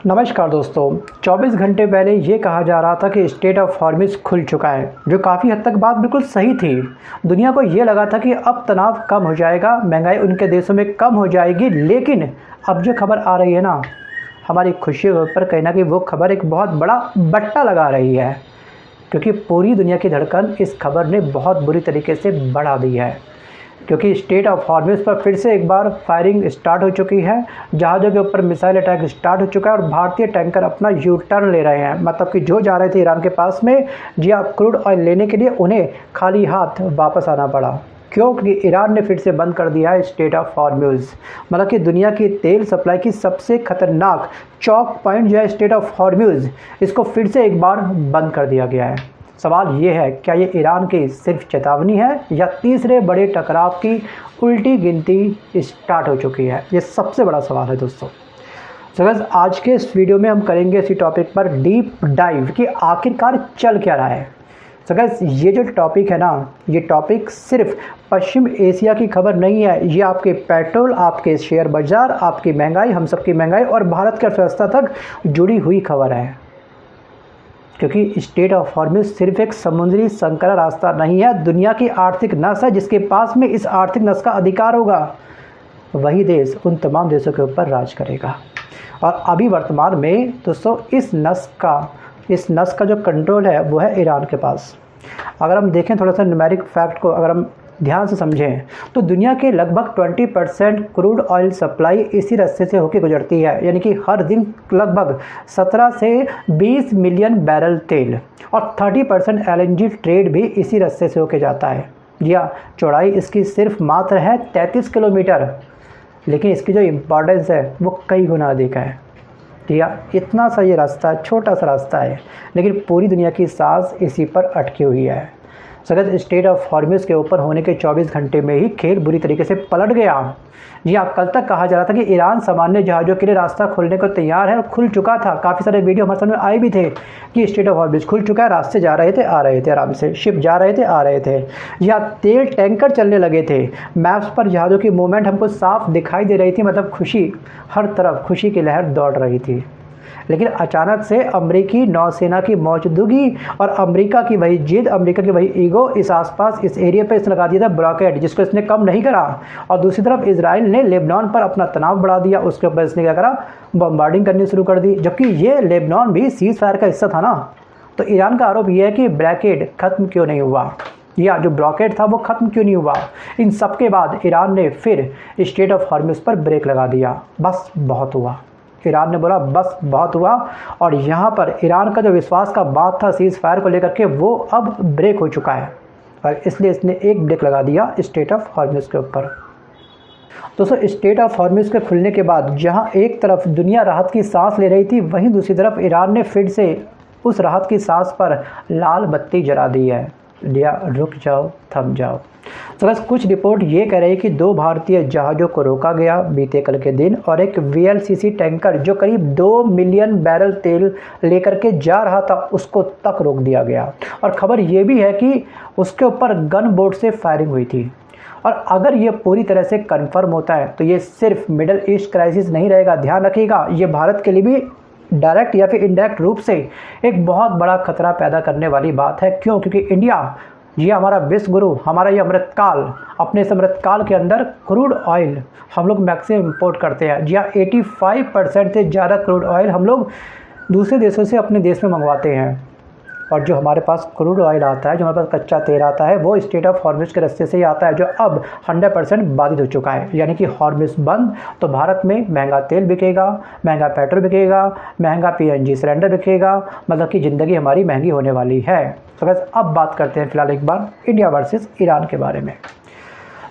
नमस्कार दोस्तों। 24 घंटे पहले ये कहा जा रहा था कि स्ट्रेट ऑफ हॉर्मुज़ खुल चुका है, जो काफ़ी हद तक बात बिल्कुल सही थी। दुनिया को ये लगा था कि अब तनाव कम हो जाएगा, महंगाई उनके देशों में कम हो जाएगी। लेकिन अब जो खबर आ रही है ना, हमारी खुशी के ऊपर कहीं ना कहीं वो खबर एक बहुत बड़ा बट्टा लगा रही है, क्योंकि पूरी दुनिया की धड़कन इस खबर ने बहुत बुरी तरीके से बढ़ा दी है। क्योंकि स्ट्रेट ऑफ हॉर्मुज़ पर फिर से एक बार फायरिंग स्टार्ट हो चुकी है, जहाज़ों के ऊपर मिसाइल अटैक स्टार्ट हो चुका है और भारतीय टैंकर अपना यू टर्न ले रहे हैं। मतलब कि जो जा रहे थे ईरान के पास में जी हाँ क्रूड ऑयल लेने के लिए, उन्हें खाली हाथ वापस आना पड़ा। क्यों? क्योंकि ईरान ने फिर से बंद कर दिया है स्ट्रेट ऑफ हॉर्मुज़। मतलब कि दुनिया की तेल सप्लाई की सबसे खतरनाक चौक पॉइंट जो है स्ट्रेट ऑफ हॉर्मुज़, इसको फिर से एक बार बंद कर दिया गया है। सवाल ये है, क्या ये ईरान की सिर्फ चेतावनी है या तीसरे बड़े टकराव की उल्टी गिनती स्टार्ट हो चुकी है? ये सबसे बड़ा सवाल है दोस्तों। तो गाइस, आज के इस वीडियो में हम करेंगे इसी टॉपिक पर डीप डाइव कि आखिरकार चल क्या रहा है। तो गाइस, ये जो टॉपिक है ना, ये टॉपिक सिर्फ पश्चिम एशिया की खबर नहीं है। ये आपके पेट्रोल, आपके शेयर बाजार, आपकी महंगाई, हम सबकी महंगाई और भारत की अर्थव्यवस्था तक जुड़ी हुई खबर है। क्योंकि स्ट्रेट ऑफ हॉर्मुज़ सिर्फ एक समुद्री संकरा रास्ता नहीं है, दुनिया की आर्थिक नस है। जिसके पास में इस आर्थिक नस का अधिकार होगा, वही देश उन तमाम देशों के ऊपर राज करेगा। और अभी वर्तमान में दोस्तों इस नस का जो कंट्रोल है वो है ईरान के पास। अगर हम देखें थोड़ा सा न्यूमेरिक फैक्ट को, अगर हम ध्यान से समझें, तो दुनिया के लगभग 20% क्रूड ऑयल सप्लाई इसी रास्ते से होकर गुजरती है। यानी कि हर दिन लगभग 17 से 20 मिलियन बैरल तेल और 30% LNG ट्रेड भी इसी रास्ते से होकर जाता है। जी हाँ, चौड़ाई इसकी सिर्फ मात्र है 33 किलोमीटर, लेकिन इसकी जो इम्पोर्टेंस है वो कई गुना अधिक है। जी हाँ, इतना सा ये रास्ता, छोटा सा रास्ता है, लेकिन पूरी दुनिया की सांस इसी पर अटकी हुई है। सगत स्ट्रेट ऑफ हॉर्मुज़ के ऊपर होने के 24 घंटे में ही खेल बुरी तरीके से पलट गया। जी हाँ, कल तक कहा जा रहा था कि ईरान सामान्य जहाज़ों के लिए रास्ता खोलने को तैयार है और खुल चुका था। काफ़ी सारे वीडियो हमारे सामने आए भी थे कि स्ट्रेट ऑफ हॉर्मुज़ खुल चुका है, रास्ते जा रहे थे, आ रहे थे, आराम से शिप जा रहे थे, आ रहे थे। जी हाँ, तेल टैंकर चलने लगे थे, मैप्स पर जहाज़ों की मूवमेंट हमको साफ दिखाई दे रही थी। मतलब खुशी, हर तरफ खुशी की लहर दौड़ रही थी। लेकिन अचानक से अमेरिकी नौसेना की मौजूदगी और अमेरिका की वही जिद, अमेरिका की वही ईगो, इस आसपास इस एरिया पे इसने लगा दिया था ब्लॉकेड, जिसको इसने कम नहीं करा। और दूसरी तरफ इजराइल ने लेबनान पर अपना तनाव बढ़ा दिया, उसके ऊपर इसने क्या करा, बम्बार्डिंग करनी शुरू कर दी। जबकि ये लेबनान भी सीज फायर का हिस्सा था ना। तो ईरान का आरोप यह है कि ब्लॉकेड खत्म क्यों नहीं हुआ, या जो ब्लॉकेड था वो ख़त्म क्यों नहीं हुआ। इन सब के बाद ईरान ने फिर स्ट्रेट ऑफ हॉर्मुज़ पर ब्रेक लगा दिया। बस बहुत हुआ, ईरान ने बोला बस बहुत हुआ। और यहाँ पर ईरान का जो विश्वास का बात था सीज़ फायर को लेकर के, वो अब ब्रेक हो चुका है और इसलिए इसने एक ब्रेक लगा दिया स्ट्रेट ऑफ हॉर्मुज़ के ऊपर। दोस्तों, स्ट्रेट ऑफ हॉर्मुज़ के खुलने के बाद जहाँ एक तरफ दुनिया राहत की सांस ले रही थी, वहीं दूसरी तरफ ईरान ने फिर से उस राहत की सांस पर लाल बत्ती जला दी है। या रुक जाओ, थम जाओ। तो बस कुछ रिपोर्ट ये कह रही है कि 2 भारतीय जहाज़ों को रोका गया बीते कल के दिन, और एक VLCC टैंकर जो करीब 2 मिलियन बैरल तेल लेकर के जा रहा था, उसको तक रोक दिया गया। और खबर ये भी है कि उसके ऊपर गन बोट से फायरिंग हुई थी। और अगर ये पूरी तरह से कन्फर्म होता है तो ये सिर्फ मिडल ईस्ट क्राइसिस नहीं रहेगा, ध्यान रखिएगा, ये भारत के लिए भी डायरेक्ट या फिर इनडायरेक्ट रूप से एक बहुत बड़ा खतरा पैदा करने वाली बात है। क्यों? क्योंकि इंडिया, ये हमारा विश्व गुरु, हमारा ये अमृतकाल, अपने इस अमृतकाल के अंदर क्रूड ऑयल हम लोग मैक्सिमम इंपोर्ट करते हैं। जी हाँ, 85% से ज़्यादा क्रूड ऑयल हम लोग दूसरे देशों से अपने देश में मंगवाते हैं। और जो हमारे पास क्रूड ऑयल आता है, जो हमारे पास कच्चा तेल आता है, वो स्ट्रेट ऑफ हॉर्मुज़ के रास्ते से ही आता है, जो अब 100% बाधित हो चुका है। यानी कि हॉर्मुज़ बंद तो भारत में महंगा तेल बिकेगा, महंगा पेट्रोल बिकेगा, महंगा PNG सिलेंडर बिकेगा। मतलब कि ज़िंदगी हमारी महंगी होने वाली है। तो बस अब बात करते हैं फिलहाल एक बार इंडिया वर्सेस ईरान के बारे में।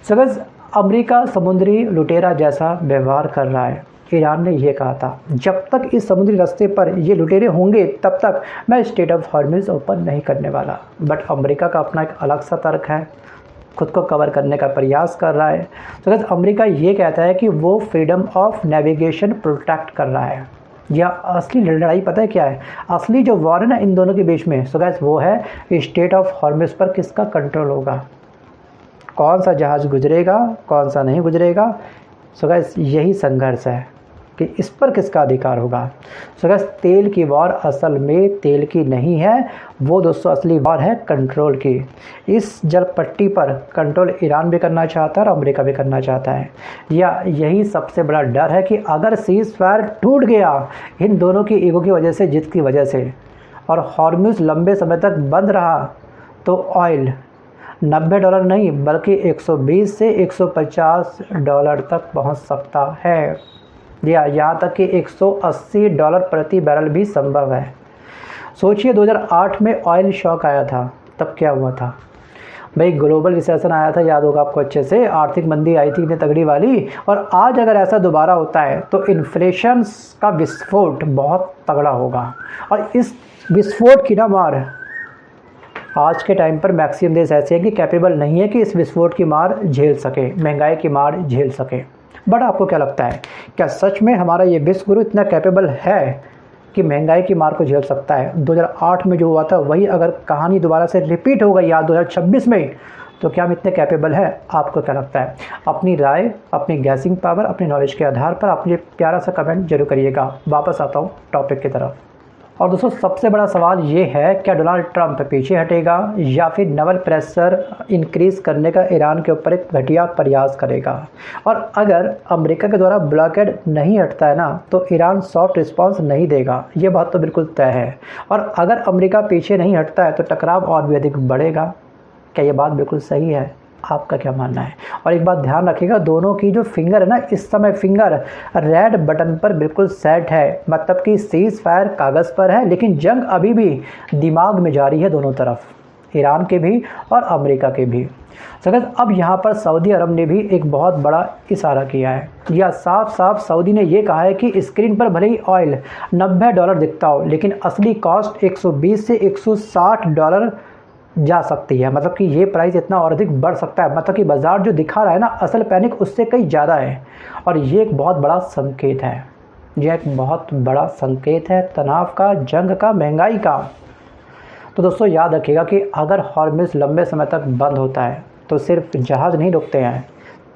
तो बस अमेरिका समुद्री लुटेरा जैसा व्यवहार कर रहा है। ईरान ने यह कहा था, जब तक इस समुद्री रास्ते पर ये लुटेरे होंगे तब तक मैं स्ट्रेट ऑफ हॉर्मुज़ ओपन नहीं करने वाला। बट अमेरिका का अपना एक अलग सा तर्क है, खुद को कवर करने का प्रयास कर रहा है। तो गैस, अमेरिका ये कहता है कि वो फ्रीडम ऑफ नेविगेशन प्रोटेक्ट कर रहा है। या असली लड़ाई पता है क्या है? असली जो वॉर है ना इन दोनों के बीच में, सो गैस, वो है स्ट्रेट ऑफ हॉर्मुज़ पर किसका कंट्रोल होगा, कौन सा जहाज़ गुजरेगा, कौन सा नहीं गुजरेगा। सो गैस, यही संघर्ष है। कि इस पर किसका अधिकार होगा। सो गाइस, तेल की वॉर असल में तेल की नहीं है, वो दोस्तों असली वॉर है कंट्रोल की। इस जल पट्टी पर कंट्रोल ईरान भी करना चाहता है और अमेरिका भी करना चाहता है। या यही सबसे बड़ा डर है कि अगर सीज़ फायर टूट गया इन दोनों की ईगो की वजह से, जिद की वजह से, और हॉर्मुज़ लंबे समय तक बंद रहा, तो ऑयल $90 नहीं बल्कि 120 से 150 डॉलर तक पहुंच सकता है, या यहाँ तक कि $180 प्रति बैरल भी संभव है। सोचिए 2008 में ऑयल शॉक आया था, तब क्या हुआ था भाई, ग्लोबल रिसेशन आया था, याद होगा आपको अच्छे से, आर्थिक मंदी आई थी इतनी तगड़ी वाली। और आज अगर ऐसा दोबारा होता है तो इन्फ्लेशन का विस्फोट बहुत तगड़ा होगा। और इस विस्फोट की ना मार आज के टाइम पर मैक्सिमम देश ऐसे हैं कि कैपेबल नहीं है कि इस विस्फोट की मार झेल सके, महंगाई की मार झेल सके। बट आपको क्या लगता है, क्या सच में हमारा ये विश्व गुरु इतना कैपेबल है कि महंगाई की मार को झेल सकता है? 2008 में जो हुआ था वही अगर कहानी दोबारा से रिपीट हो गई आज 2026 में, तो क्या हम इतने कैपेबल हैं? आपको क्या लगता है? अपनी राय, अपनी गैसिंग पावर, अपनी नॉलेज के आधार पर आप ये प्यारा सा कमेंट जरूर करिएगा। वापस आता हूँ टॉपिक की तरफ। और दोस्तों, सबसे बड़ा सवाल ये है, क्या डोनाल्ड ट्रंप पीछे हटेगा या फिर नवल प्रेशर इंक्रीज़ करने का ईरान के ऊपर एक घटिया प्रयास करेगा? और अगर अमेरिका के द्वारा ब्लॉकेड नहीं हटता है ना, तो ईरान सॉफ्ट रिस्पांस नहीं देगा, ये बात तो बिल्कुल तय है। और अगर अमेरिका पीछे नहीं हटता है तो टकराव और भी अधिक बढ़ेगा। क्या ये बात बिल्कुल सही है? आपका क्या मानना है? और एक बात ध्यान रखिएगा, दोनों की जो फिंगर है ना, इस समय फिंगर रेड बटन पर बिल्कुल सेट है, मतलब कि सीज़ फायर कागज़ पर है, लेकिन जंग अभी भी दिमाग में जारी है दोनों तरफ, ईरान के भी और अमेरिका के भी। सगत अब यहाँ पर सऊदी अरब ने भी एक बहुत बड़ा इशारा किया है, या साफ साफ सऊदी ने ये कहा है कि स्क्रीन पर भले ही ऑयल $90 दिखता हो, लेकिन असली कॉस्ट 120 से 160 डॉलर जा सकती है। मतलब कि ये प्राइस इतना और अधिक बढ़ सकता है, मतलब कि बाज़ार जो दिखा रहा है ना, असल पैनिक उससे कहीं ज़्यादा है। और ये एक बहुत बड़ा संकेत है, ये एक बहुत बड़ा संकेत है तनाव का, जंग का, महंगाई का। तो दोस्तों याद रखिएगा कि अगर हॉर्मुज़ लंबे समय तक बंद होता है तो सिर्फ जहाज़ नहीं रुकते हैं,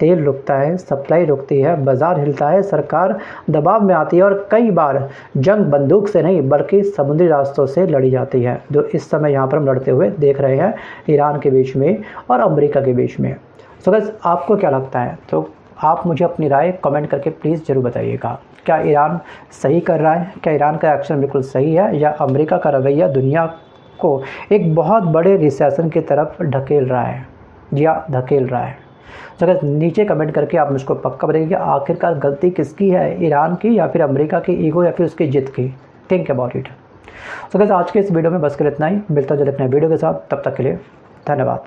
तेल रुकता है, सप्लाई रुकती है, बाज़ार हिलता है, सरकार दबाव में आती है, और कई बार जंग बंदूक से नहीं बल्कि समुद्री रास्तों से लड़ी जाती है, जो इस समय यहाँ पर हम लड़ते हुए देख रहे हैं ईरान के बीच में और अमेरिका के बीच में। सो गाइस, आपको क्या लगता है? तो आप मुझे अपनी राय कमेंट करके प्लीज़ ज़रूर बताइएगा। क्या ईरान सही कर रहा है? क्या ईरान का एक्शन बिल्कुल सही है, या अमेरिका का रवैया दुनिया को एक बहुत बड़े रिसेशन की तरफ ढकेल रहा है या धकेल रहा है? तो अगर नीचे कमेंट करके आप मुझको पक्का बताइए आखिरकार गलती किसकी है, ईरान की या फिर अमेरिका की ईगो या फिर उसकी जिद की? Think about it. तो गाइस, आज के इस वीडियो में बस कर इतना ही। मिलता है जल्द अपने वीडियो के साथ, तब तक के लिए धन्यवाद।